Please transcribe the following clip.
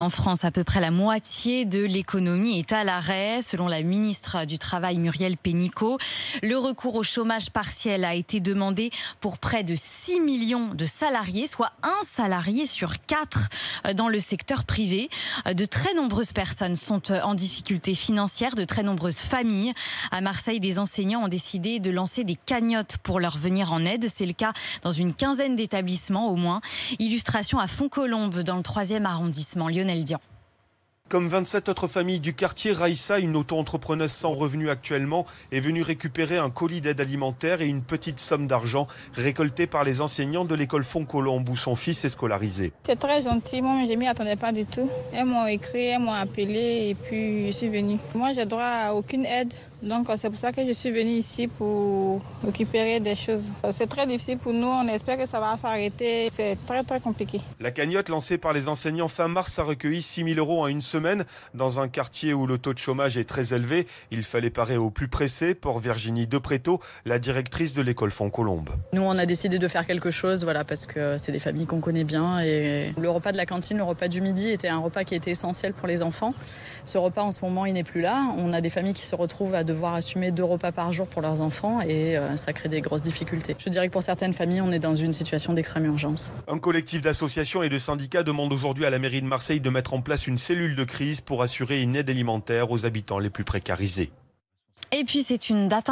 En France, à peu près la moitié de l'économie est à l'arrêt, selon la ministre du Travail Muriel Pénicaud. Le recours au chômage partiel a été demandé pour près de 6 millions de salariés, soit un salarié sur 4 dans le secteur privé. De très nombreuses personnes sont en difficulté financière, de très nombreuses familles. À Marseille, des enseignants ont décidé de lancer des cagnottes pour leur venir en aide. C'est le cas dans une quinzaine d'établissements au moins. Illustration à Font-Colombe, dans le 3e arrondissement. Lionel Dian. Comme 27 autres familles du quartier, Raïssa, une auto-entrepreneuse sans revenu actuellement, est venue récupérer un colis d'aide alimentaire et une petite somme d'argent récoltée par les enseignants de l'école Font-Colombe où son fils est scolarisé. C'est très gentil, moi je m'y attendais pas du tout. Elles m'ont écrit, elles m'ont appelé et puis je suis venue. Moi j'ai droit à aucune aide, donc c'est pour ça que je suis venue ici pour récupérer des choses. C'est très difficile pour nous, on espère que ça va s'arrêter, c'est très compliqué. La cagnotte lancée par les enseignants fin mars a recueilli 6 000 € en une semaine. Dans un quartier où le taux de chômage est très élevé, il fallait parer au plus pressé pour Virginie Depréto, la directrice de l'école Font-Colombe. Nous, on a décidé de faire quelque chose, parce que c'est des familles qu'on connaît bien. Et le repas de la cantine, le repas du midi, était un repas qui était essentiel pour les enfants. Ce repas, en ce moment, il n'est plus là. On a des familles qui se retrouvent à devoir assumer 2 repas par jour pour leurs enfants et ça crée des grosses difficultés. Je dirais que pour certaines familles, on est dans une situation d'extrême urgence. Un collectif d'associations et de syndicats demande aujourd'hui à la mairie de Marseille de mettre en place une cellule de crise pour assurer une aide alimentaire aux habitants les plus précarisés. Et puis c'est une date